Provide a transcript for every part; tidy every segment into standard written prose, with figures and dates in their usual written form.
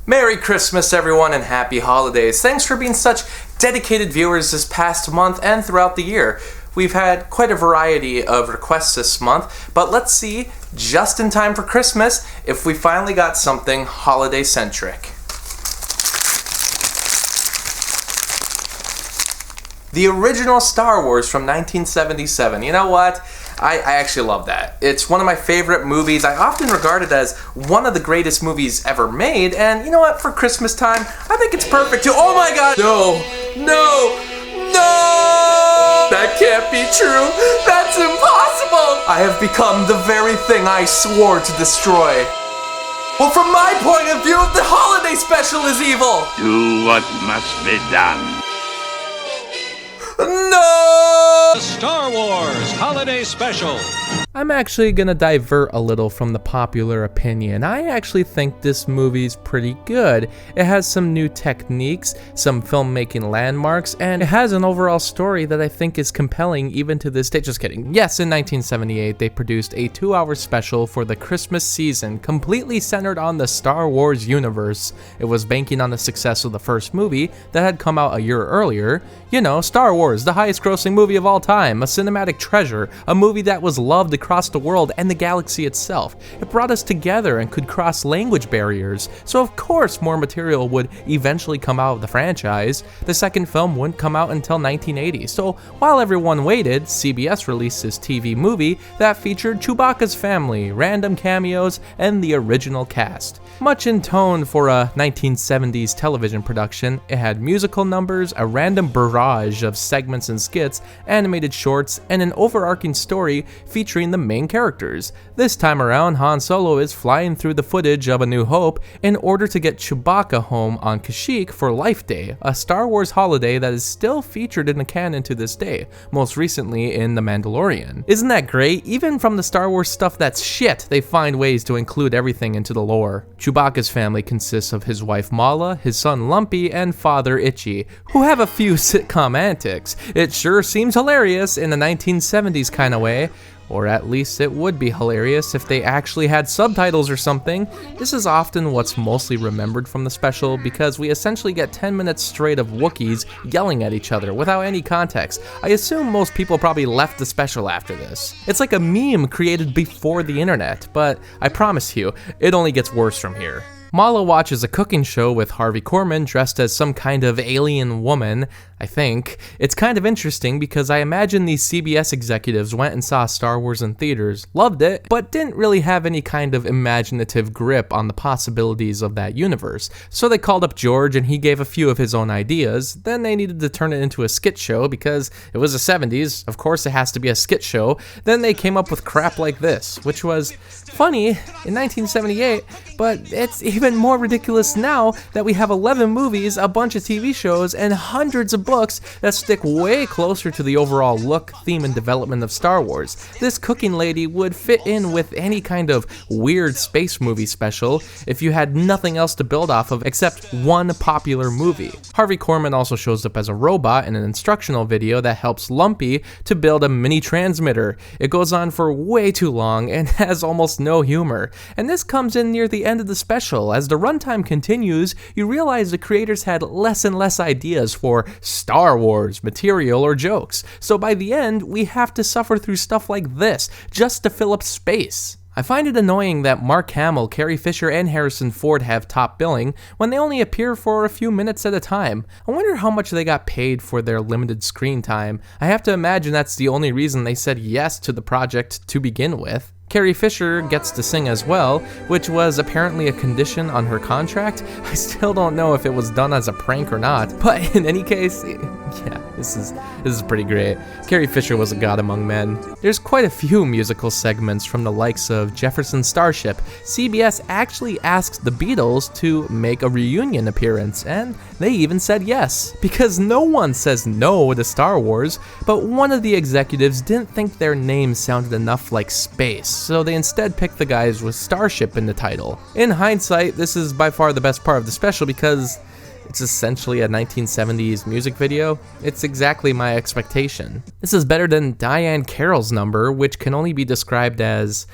Merry Christmas, everyone, and happy holidays. Thanks for being such dedicated viewers this past month and throughout the year. We've had quite a variety of requests this month, but let's see, just in time for Christmas, if we finally got something holiday-centric. The original Star Wars from 1977. You know what? I actually love that. It's one of my favorite movies. I often regard it as one of the greatest movies ever made, and you know what? For Christmas time, I think it's perfect too. Oh my god! No! That can't be true! That's impossible! I have become the very thing I swore to destroy. Well, from my point of view, the holiday special is evil! Do what must be done. No! The Star Wars Holiday Special. I'm actually gonna divert a little from the popular opinion. I actually think this movie's pretty good. It has some new techniques, some filmmaking landmarks, and it has an overall story that I think is compelling even to this day. Just kidding. Yes, in 1978, they produced a 2-hour special for the Christmas season, completely centered on the Star Wars universe. It was banking on the success of the first movie that had come out a year earlier. You know, Star Wars, the highest grossing movie of all time, a cinematic treasure, a movie that was loved across the world and the galaxy itself. It brought us together and could cross language barriers, so of course more material would eventually come out of the franchise. The second film wouldn't come out until 1980, so while everyone waited, CBS released this TV movie that featured Chewbacca's family, random cameos, and the original cast. Much in tone for a 1970s television production, it had musical numbers, a random barrage of segments and skits, animated shorts, and an overarching story featuring the main characters. This time around, Han Solo is flying through the footage of A New Hope in order to get Chewbacca home on Kashyyyk for Life Day, a Star Wars holiday that is still featured in the canon to this day, most recently in The Mandalorian. Isn't that great? Even from the Star Wars stuff that's shit, they find ways to include everything into the lore. Chewbacca's family consists of his wife Mala, his son Lumpy, and father Itchy, who have a few sitcom antics. It sure seems hilarious in the 1970s kind of way. Or at least it would be hilarious if they actually had subtitles or something. This is often what's mostly remembered from the special because we essentially get 10 minutes straight of Wookiees yelling at each other without any context. I assume most people probably left the special after this. It's like a meme created before the internet, but I promise you, it only gets worse from here. Mala watches a cooking show with Harvey Korman dressed as some kind of alien woman, I think. It's kind of interesting because I imagine these CBS executives went and saw Star Wars in theaters, loved it, but didn't really have any kind of imaginative grip on the possibilities of that universe. So they called up George and he gave a few of his own ideas. Then they needed to turn it into a skit show because it was the 70s, of course it has to be a skit show. Then they came up with crap like this, which was funny in 1978, but it's even more ridiculous now that we have 11 movies, a bunch of TV shows, and hundreds of books that stick way closer to the overall look, theme, and development of Star Wars. This cooking lady would fit in with any kind of weird space movie special if you had nothing else to build off of except one popular movie. Harvey Korman also shows up as a robot in an instructional video that helps Lumpy to build a mini transmitter. It goes on for way too long and has almost no humor. And this comes in near the end of the special. As the runtime continues, you realize the creators had less and less ideas for Star Wars material or jokes. So by the end, we have to suffer through stuff like this just to fill up space. I find it annoying that Mark Hamill, Carrie Fisher, and Harrison Ford have top billing when they only appear for a few minutes at a time. I wonder how much they got paid for their limited screen time. I have to imagine that's the only reason they said yes to the project to begin with. Carrie Fisher gets to sing as well, which was apparently a condition on her contract. I still don't know if it was done as a prank or not, but in any case, yeah, this is pretty great. Carrie Fisher was a god among men. There's quite a few musical segments from the likes of Jefferson Starship. CBS actually asked the Beatles to make a reunion appearance, and they even said yes, because no one says no to Star Wars, but one of the executives didn't think their name sounded enough like space, so they instead picked the guys with Starship in the title. In hindsight, this is by far the best part of the special because it's essentially a 1970s music video. It's exactly my expectation. This is better than Diane Carroll's number, which can only be described as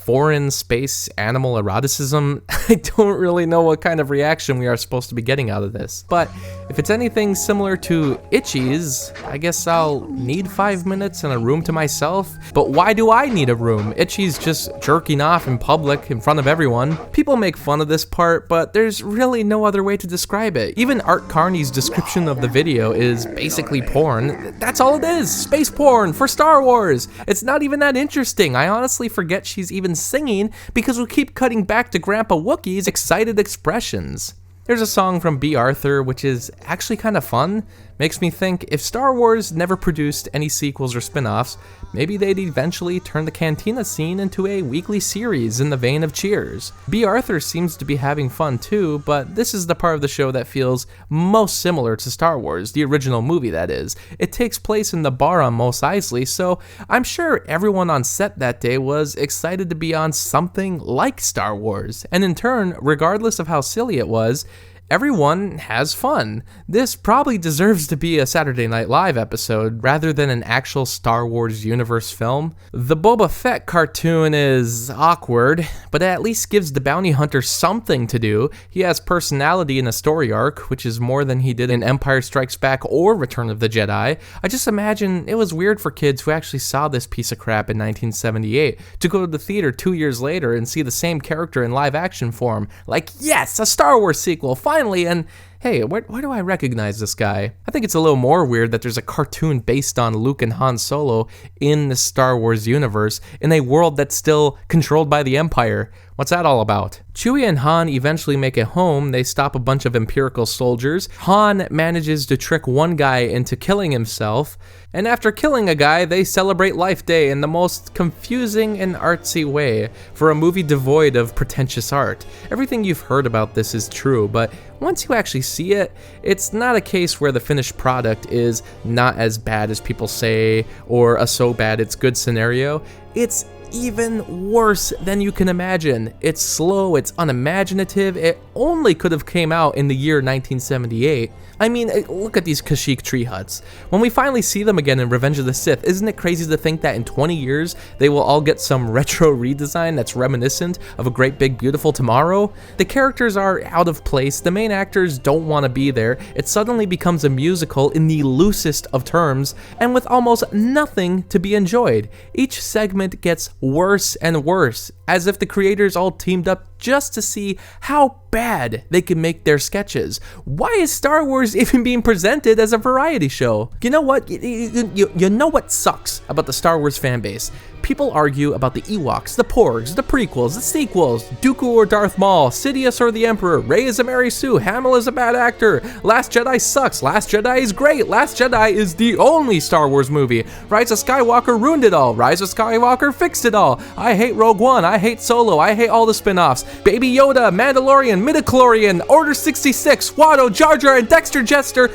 foreign space animal eroticism, I don't really know what kind of reaction we are supposed to be getting out of this. But if it's anything similar to Itchy's, I guess I'll need 5 minutes and a room to myself. But why do I need a room? Itchy's just jerking off in public in front of everyone. People make fun of this part, but there's really no other way to describe it. Even Art Carney's description of the video is basically porn. That's all it is, space porn for Star Wars. It's not even that interesting. I honestly forget she's even singing because we keep cutting back to Grandpa Wookiee's excited expressions. There's a song from B. Arthur, which is actually kind of fun. Makes me think if Star Wars never produced any sequels or spin-offs, maybe they'd eventually turn the Cantina scene into a weekly series in the vein of Cheers. B. Arthur seems to be having fun too, but this is the part of the show that feels most similar to Star Wars, the original movie that is. It takes place in the bar on Mos Eisley, so I'm sure everyone on set that day was excited to be on something like Star Wars, and in turn, regardless of how silly it was, everyone has fun. This probably deserves to be a Saturday Night Live episode rather than an actual Star Wars universe film. The Boba Fett cartoon is awkward, but it at least gives the bounty hunter something to do. He has personality in a story arc, which is more than he did in Empire Strikes Back or Return of the Jedi. I just imagine it was weird for kids who actually saw this piece of crap in 1978 to go to the theater 2 years later and see the same character in live action form. Like, yes, a Star Wars sequel, finally, and hey, why do I recognize this guy? I think it's a little more weird that there's a cartoon based on Luke and Han Solo in the Star Wars universe in a world that's still controlled by the Empire. What's that all about? Chewie and Han eventually make it home. They stop a bunch of Imperial soldiers. Han manages to trick one guy into killing himself. And after killing a guy, they celebrate Life Day in the most confusing and artsy way for a movie devoid of pretentious art. Everything you've heard about this is true, but once you actually see it, it's not a case where the finished product is not as bad as people say, or a so bad it's good scenario. It's even worse than you can imagine. It's slow, it's unimaginative, it only could have came out in the year 1978. I mean, look at these Kashyyyk tree huts. When we finally see them again in Revenge of the Sith, isn't it crazy to think that in 20 years, they will all get some retro redesign that's reminiscent of A Great Big Beautiful Tomorrow? The characters are out of place, the main actors don't want to be there, it suddenly becomes a musical in the loosest of terms, and with almost nothing to be enjoyed. Each segment gets worse and worse, as if the creators all teamed up just to see how bad they can make their sketches. Why is Star Wars even being presented as a variety show? You know what? You know what sucks about the Star Wars fan base? People argue about the Ewoks, the Porgs, the prequels, the sequels, Dooku or Darth Maul, Sidious or the Emperor, Rey is a Mary Sue, Hamill is a bad actor, Last Jedi sucks, Last Jedi is great, Last Jedi is the only Star Wars movie, Rise of Skywalker ruined it all, Rise of Skywalker fixed it all, I hate Rogue One, I hate Solo, I hate all the spin-offs, Baby Yoda, Mandalorian, Midichlorian, Order 66, Watto, Jar Jar, and Dexter Jester.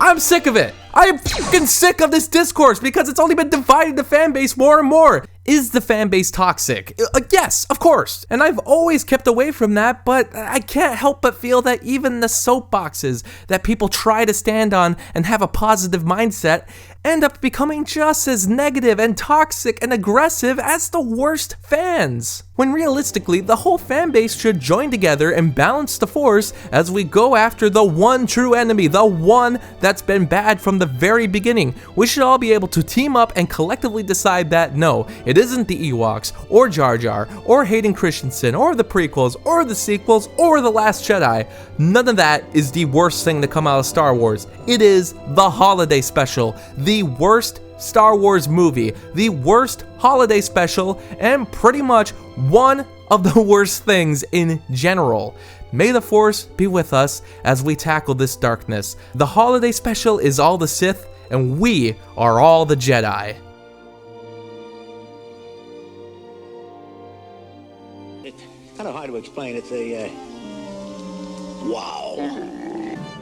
I'm sick of it. I am fucking sick of this discourse because it's only been dividing the fan base more and more. Is the fan base toxic? Yes, of course. And I've always kept away from that, but I can't help but feel that even the soapboxes that people try to stand on and have a positive mindset end up becoming just as negative and toxic and aggressive as the worst fans. When realistically, the whole fan base should join together and balance the force as we go after the one true enemy, the one that's been bad from the very beginning. We should all be able to team up and collectively decide that no, it isn't the Ewoks, or Jar Jar, or Hayden Christensen, or the prequels, or the sequels, or The Last Jedi. None of that is the worst thing to come out of Star Wars. It is the holiday special, the worst Star Wars movie, the worst holiday special, and pretty much one of the worst things in general. May the Force be with us as we tackle this darkness. The holiday special is all the Sith, and we are all the Jedi. It's kind of hard to explain. It's a, wow.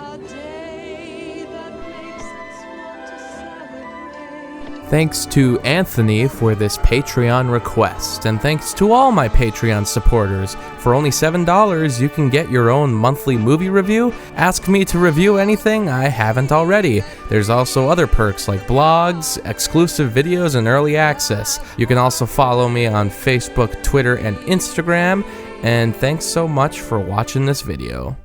A day that makes us want to celebrate. Thanks to Anthony for this Patreon request, and thanks to all my Patreon supporters. For only $7, you can get your own monthly movie review. Ask me to review anything I haven't already. There's also other perks like blogs, exclusive videos, and early access. You can also follow me on Facebook, Twitter, and Instagram. And thanks so much for watching this video.